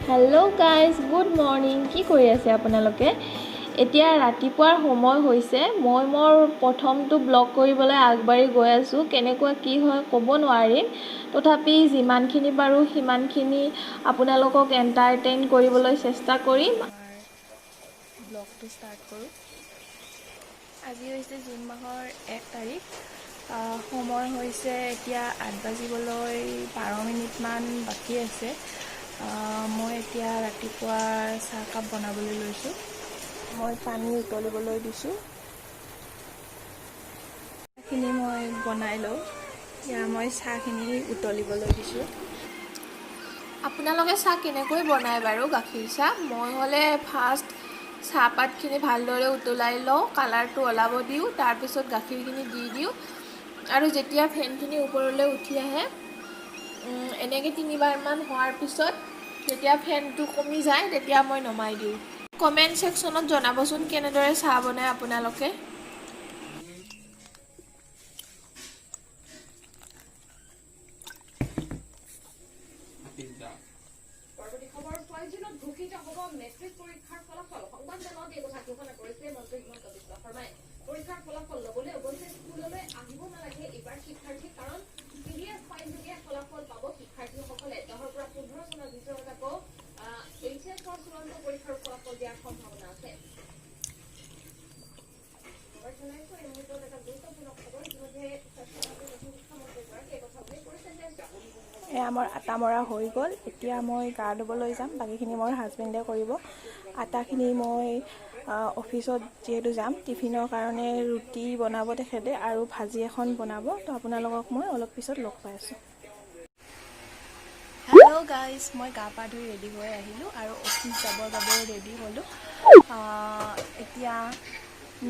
Hello' guys, good morning. কি কৰি আছে আপোনালোকে? এতিয়া ৰাতিপুৱাৰ সময় হৈছে। মই মোৰ প্ৰথমটো ব্লগ কৰিবলৈ আগবাঢ়ি গৈ আছোঁ। কেনেকুৱা কি হয় ক'ব নোৱাৰিম, তথাপি যিমানখিনি পাৰোঁ সিমানখিনি আপোনালোকক এণ্টাৰটেইন কৰিবলৈ চেষ্টা কৰিম। ব্লগটো ষ্টাৰ্ট কৰোঁ। আজি হৈছে জুন মাহৰ 1 তাৰিখ। সময় হৈছে এতিয়া 8 বাজিবলৈ 12 মিনিটমান বাকী আছে। মই এতিয়া ৰাতিপুৱা চাহকাপ বনাবলৈ লৈছোঁ। মই পানী উতলিবলৈ দিছোঁ। চাহখিনি মই বনাই লওঁ। এতিয়া মই চাহখিনি উতলিবলৈ দিছোঁ। আপোনালোকে চাহ কেনেকৈ বনায় বাৰু? গাখীৰ চাহ মই হ'লে ফাৰ্ষ্ট চাহপাতখিনি ভালদৰে উতলাই লওঁ, কালাৰটো ওলাব দিওঁ, তাৰপিছত গাখীৰখিনি দি দিওঁ আৰু যেতিয়া ফেনখিনি ওপৰলৈ উঠি আহে এনেকৈ 3বাৰমান হোৱাৰ পিছত যেতিয়া ফেনটো কমি যায় তেতিয়া মই নমাই দিওঁ। কমেণ্ট ছেকশ্যনত জনাবচোন কেনেদৰে চাহ বনায় আপোনালোকে। পৰৱৰ্তী খবৰ প্ৰয়োজনত ঘোষিত হ'ব মেট্ৰিক পৰীক্ষাৰ ফলাফল। সংবাদমেলত এই কথা ঘোষণা কৰিছে মন্ত্ৰী হিমন্ত বিশ্ব শৰ্মাই। পৰীক্ষাৰ ফলাফল ল'বলৈ অৱশ্যে স্কুললৈ আহিব নালাগে এইবাৰ শিক্ষাৰ্থী, কাৰণ PDF ফাইলযোগে ফলাফল পাব শিক্ষাৰ্থীসকলে। 10ৰ পৰা 15 চনৰ ভিতৰত আকৌ HSৰ চূড়ান্ত পৰীক্ষাৰ ফলাফল দিয়াৰ সম্ভাৱনা আছে। এই মুহূৰ্তত এটা গুৰুত্বপূৰ্ণ খবৰ। ইতিমধ্যে স্বাস্থ্য মন্ত্ৰী তথা শিক্ষামন্ত্ৰীগৰাকীয়ে কথা উল্লেখ কৰিছে যে আমাৰ আটা মৰা হৈ গ'ল। এতিয়া মই গা ধুবলৈ যাম, বাকীখিনি মোৰ হাজবেণ্ডে কৰিব। আটাখিনি মই অফিচত যিহেতু যাম, টিফিনৰ কাৰণে ৰুটি বনাব তেখেতে আৰু ভাজি এখন বনাব। তো আপোনালোকক মই অলপ পিছত লগ পাই আছোঁ। হেল্ল' গাইজ, মই গা পা ধুই ৰেডি হৈ আহিলোঁ আৰু অফিচ যাবৰ বাবেও ৰেডি হ'লোঁ। এতিয়া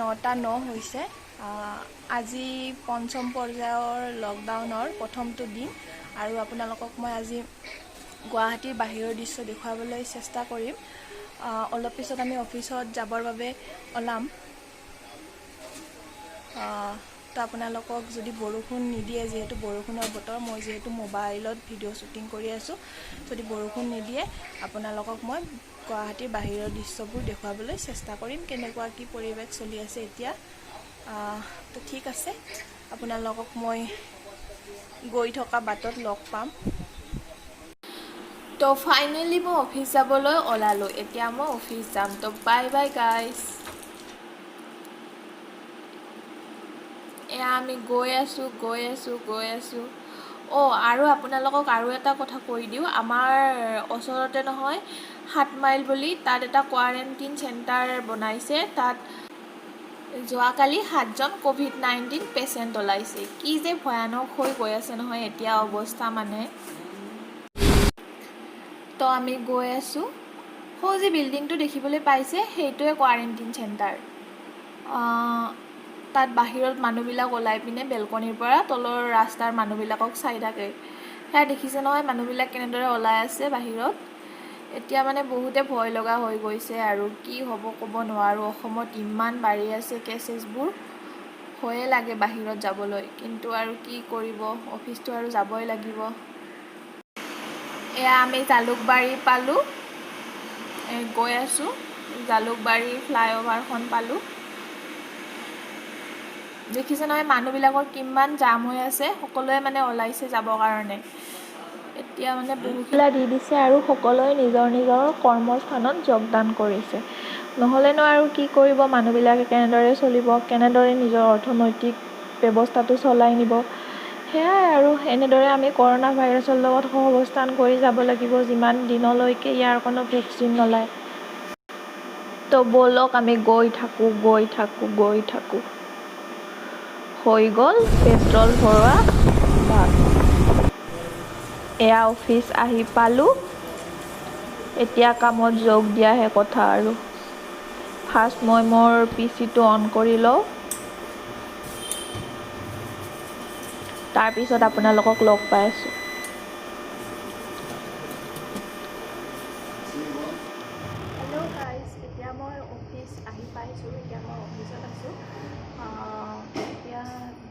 9:09 হৈছে। আজি পঞ্চম পৰ্যায়ৰ লকডাউনৰ প্ৰথমটো দিন আৰু আপোনালোকক মই আজি গুৱাহাটীৰ বাহিৰৰ দৃশ্য দেখুৱাবলৈ চেষ্টা কৰিম। অলপ পিছত আমি অফিচত যাবৰ বাবে ওলাম। তো আপোনালোকক যদি বৰষুণ নিদিয়ে, যিহেতু বৰষুণৰ বতৰ, মই যিহেতু মোবাইলত ভিডিঅ' শ্বুটিং কৰি আছোঁ, যদি বৰষুণ নিদিয়ে আপোনালোকক মই গুৱাহাটীৰ বাহিৰৰ দৃশ্যবোৰ দেখুৱাবলৈ চেষ্টা কৰিম, কেনেকুৱা কি পৰিৱেশ চলি আছে এতিয়া। তো ঠিক আছে, আপোনালোকক মই গৈ থকা বাটত লগ পাম। তো ফাইনেলি মই অফিচ যাবলৈ ওলালোঁ। এতিয়া মই অফিচ যাম। তো বাই বাই গাইজ। এয়া আমি গৈ আছোঁ। আৰু আপোনালোকক আৰু এটা কথা কৈ দিওঁ, আমাৰ ওচৰতে নহয় 7 মাইল বুলি তাত এটা কোৱাৰেণ্টিন চেণ্টাৰ বনাইছে। তাত যোৱাকালি 7জন COVID-19 পেচেণ্ট ওলাইছে। কি যে ভয়ানক হৈ গৈ আছে নহয় এতিয়া অৱস্থা মানে। তো আমি গৈ আছোঁ। যি বিল্ডিংটো দেখিবলৈ পাইছে সেইটোৱে কোৱাৰেণ্টিন চেণ্টাৰ। তাত বাহিৰত মানুহবিলাক ওলাই পিনে বেলকনিৰ পৰা তলৰ ৰাস্তাৰ মানুহবিলাকক চাই থাকে। সেয়া দেখিছে নহয় মানুহবিলাক কেনেদৰে ওলাই আছে বাহিৰত। এতিয়া মানে বহুতে ভয় লগা হৈ গৈছে আৰু কি হ'ব ক'ব নোৱাৰোঁ। অসমত ইমান বাঢ়ি আছে কেছেছবোৰ, ভয়ে লাগে বাহিৰত যাবলৈ, কিন্তু আৰু কি কৰিব, অফিচটো আৰু যাবই লাগিব। এয়া আমি জালুকবাৰী পালোঁ। গৈ আছোঁ, জালুকবাৰী ফ্লাইঅভাৰখন পালোঁ। দেখিছে নহয় মানুহবিলাকৰ কিমান জাম হৈ আছে, সকলোৱে মানে ওলাইছে যাবৰ কাৰণে। এতিয়া মানে বহুতবিলাক দি দিছে আৰু সকলোৱে নিজৰ নিজৰ কৰ্মস্থানত যোগদান কৰিছে। নহ'লেনো আৰু কি কৰিব, মানুহবিলাকে কেনেদৰে চলিব, কেনেদৰে নিজৰ অৰ্থনৈতিক ব্যৱস্থাটো চলাই নিব। সেয়াই আৰু এনেদৰে আমি কৰোণা ভাইৰাছৰ লগত সহাৱস্থান কৰি যাব লাগিব, যিমান দিনলৈকে ইয়াৰ কোনো ভেকচিন নোলায়। তো ব'লক আমি গৈ থাকোঁ। হৈ গ'ল পেট্ৰল ভৰোৱা বাট। এয়া অফিচ আহি পালোঁ। এতিয়া কামত যোগ দিয়াহে কথা আৰু। ফাৰ্ষ্ট মই মোৰ PCটো অন কৰি লওঁ, তাৰপিছত আপোনালোকক লগ পাই আছোঁ। হেল্ল' গাইজ, এতিয়া মই অফিচ আহি পাইছোঁ। এতিয়া মই অফিচত আছোঁ। এতিয়া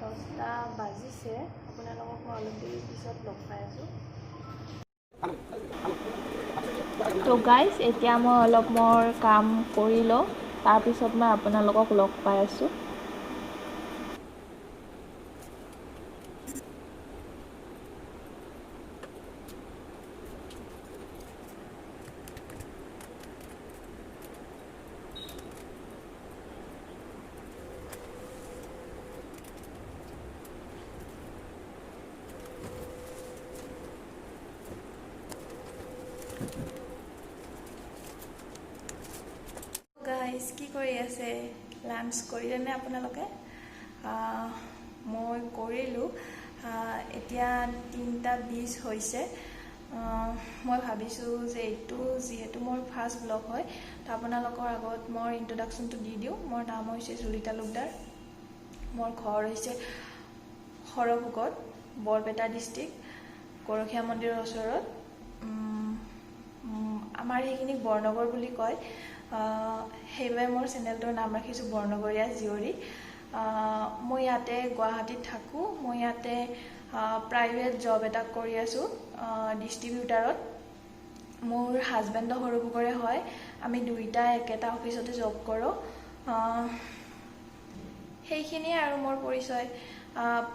10টা বাজিছে। আপোনালোকক মই অলপ দেৰি পিছত লগ পাই আছোঁ। তো গাইজ এতিয়া মই অলপ মোৰ কাম কৰি লওঁ, তাৰপিছত মই আপোনালোকক লগ পাই আছোঁ। গাইজ কি কৰি আছে? লাঞ্চ কৰিলেনে আপোনালোকে? মই কৰিলোঁ। এতিয়া 3:20 হৈছে। মই ভাবিছোঁ যে এইটো যিহেতু মোৰ ফাৰ্ষ্ট ব্লগ হয়, তো আপোনালোকৰ আগত মোৰ ইন্ট্ৰডাকশ্যনটো দি দিওঁ। মোৰ নাম হৈছে জুলি তালুকদাৰ। মোৰ ঘৰ হৈছে সৰভোগত, বৰপেটা ডিষ্ট্ৰিক্ট, গৰখীয়া মন্দিৰৰ ওচৰত। আমাৰ সেইখিনিক বৰনগৰ বুলি কয়, সেইবাবে মোৰ চেনেলটোৰ নাম ৰাখিছোঁ বৰ্ণগৰীয়া জীয়ৰী। মই ইয়াতে গুৱাহাটীত থাকোঁ। মই ইয়াতে প্ৰাইভেট জব এটা কৰি আছোঁ ডিষ্ট্ৰিবিউটাৰত। মোৰ হাজবেণ্ডো সৰভোগৰে হয়। আমি দুইটা একেটা অফিচতে জব কৰোঁ। সেইখিনিয়ে আৰু মোৰ পৰিচয়।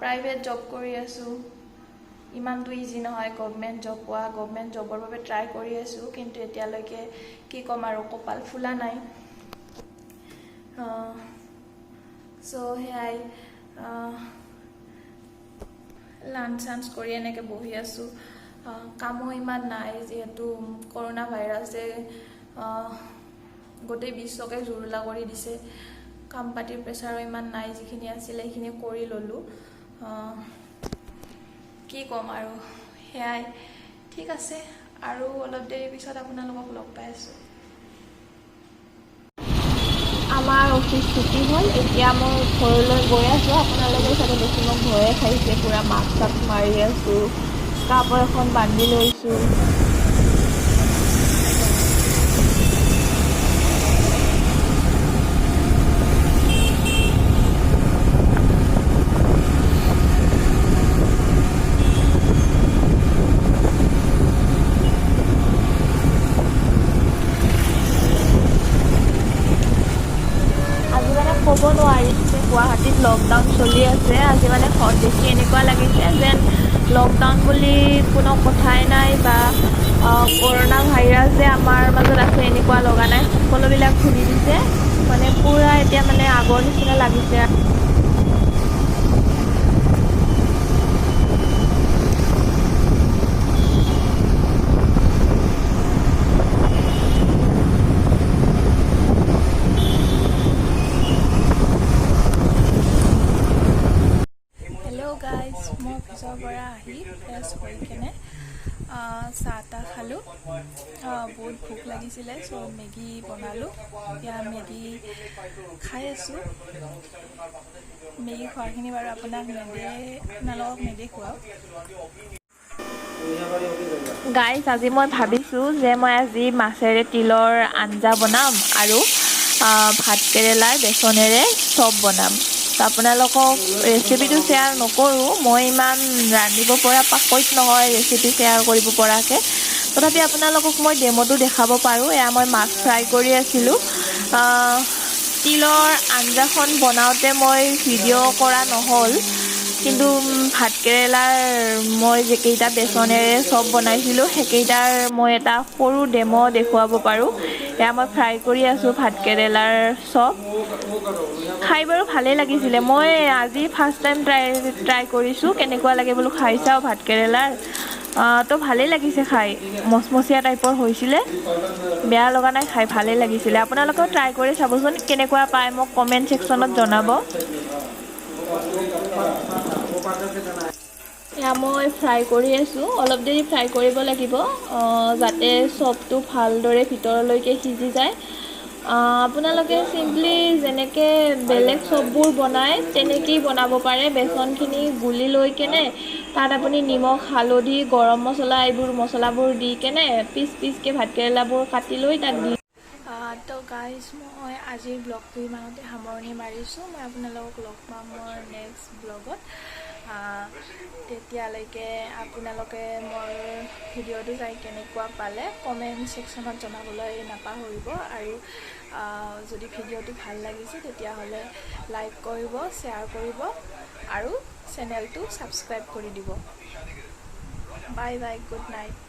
প্ৰাইভেট জব কৰি আছোঁ। ইমানটো ইজি নহয় গভমেণ্ট জব পোৱা। গভমেণ্ট জবৰ বাবে ট্ৰাই কৰি আছোঁ, কিন্তু এতিয়ালৈকে কি ক'ম আৰু কপাল ফুলা নাই। চ' সেয়াই, লাঞ্চ চাঞ্চ কৰি এনেকৈ বহি আছোঁ। কামো ইমান নাই, যিহেতু কৰোণা ভাইৰাছে গোটেই বিশ্বকে জুৰুলা কৰি দিছে। কাম পাতিৰ প্ৰেছাৰো ইমান নাই, যিখিনি আছিলে সেইখিনি কৰি ল'লোঁ। কি ক'ম আৰু সেয়াই। ঠিক আছে, আৰু অলপ দেৰি পিছত আপোনালোকক লগ পাই আছোঁ। আমাৰ অফিচ ছুটি হ'ল, এতিয়া মই ঘৰলৈ গৈ আছোঁ। আপোনালোকে চাগে দেখি মই ভয়ে খাইছে, পূৰা মাস্ক চাস্ক মাৰি আছোঁ, কাপোৰ এখন বান্ধি লৈছোঁ। ক'ব নোৱাৰি যে গুৱাহাটীত লকডাউন চলি আছে। আজি মানে দেখি এনেকুৱা লাগিছে যেন লকডাউন বুলি কোনো কথাই নাই, বা কৰোণা ভাইৰাছ যে আমাৰ মাজত আছে এনেকুৱা লগা নাই। সকলোবিলাক খুলি দিছে, মানে পূৰা এতিয়া মানে আগৰ নিচিনা লাগিছে। গাইজ, মই অফিচৰ পৰা আহি ফ্ৰেছ হৈ কেনে চাহ তাহ খালোঁ। বহুত ভোক লাগিছিলে, চ' মেগী বনালোঁ। এতিয়া মেগী খাই আছোঁ। মেগী খোৱাখিনি বাৰু আপোনালোকক নেদেখুৱাওঁ। গাইজ, আজি মই ভাবিছোঁ যে মই আজি মাছেৰে তিলৰ আঞ্জা বনাম আৰু ভাত কেৰেলাৰ বেচনেৰে চপ বনাম। তো আপোনালোকক ৰেচিপিটো শ্বেয়াৰ নকৰোঁ, মই ইমান ৰান্ধিব পৰা পাকৈত নহয় ৰেচিপি শ্বেয়াৰ কৰিব পৰাকৈ। তথাপি আপোনালোকক মই ডেম'টো দেখাব পাৰোঁ। এয়া মই মাছ ফ্ৰাই কৰি আছিলোঁ। তিলৰ আঞ্জাখন বনাওঁতে মই ভিডিঅ' কৰা নহ'ল, কিন্তু ভাতকেৰেলাৰ মই যিকেইটা বেচনেৰে চপ বনাইছিলোঁ সেইকেইটাৰ মই এটা সৰু ডেম' দেখুৱাব পাৰোঁ। এয়া মই ফ্ৰাই কৰি আছোঁ ভাতকেৰেলাৰ চপ। খাই বাৰু ভালেই লাগিছিলে। মই আজি ফাৰ্ষ্ট টাইম ট্ৰাই কৰিছোঁ, কেনেকুৱা লাগে বোলো খাই চাওঁ ভাতকেৰেলাৰ। তো ভালেই লাগিছে খাই, মচমচীয়া টাইপৰ হৈছিলে, বেয়া লগা নাই, খাই ভালেই লাগিছিলে। আপোনালোকেও ট্ৰাই কৰি চাবচোন, কেনেকুৱা পায় মোক কমেণ্ট ছেকশ্যনত জনাব। এয়া মই ফ্ৰাই কৰি আছোঁ। অলপ দেৰি ফ্ৰাই কৰিব লাগিব, যাতে চপটো ভালদৰে ভিতৰলৈকে সিজি যায়। আপোনালোকে চিম্পলি যেনেকৈ বেলেগ চপবোৰ বনায় তেনেকেই বনাব পাৰে। বেচনখিনি গুলি লৈ কেনে তাত আপুনি নিমখ, হালধি, গৰম মছলা এইবোৰ মছলাবোৰ দি কেনে পিচকৈ ভাতকেৰেলাবোৰ কাটি লৈ তাত দি। তো গাইজ, মই আজিৰ ব্লগটো ইমানতে সামৰণি মাৰিছোঁ। মই আপোনালোকক লগ পাম মোৰ নেক্সট ব্লগত। তেতিয়ালৈকে আপোনালোকে মোৰ ভিডিঅ'টো চাই কেনেকুৱা পালে কমেণ্ট ছেকশ্যনত জনাবলৈ নাপাহৰিব আৰু যদি ভিডিঅ'টো ভাল লাগিছে তেতিয়াহ'লে লাইক কৰিব, শ্বেয়াৰ কৰিব আৰু চেনেলটো ছাবস্ক্ৰাইব কৰি দিব। Bye bye, good night.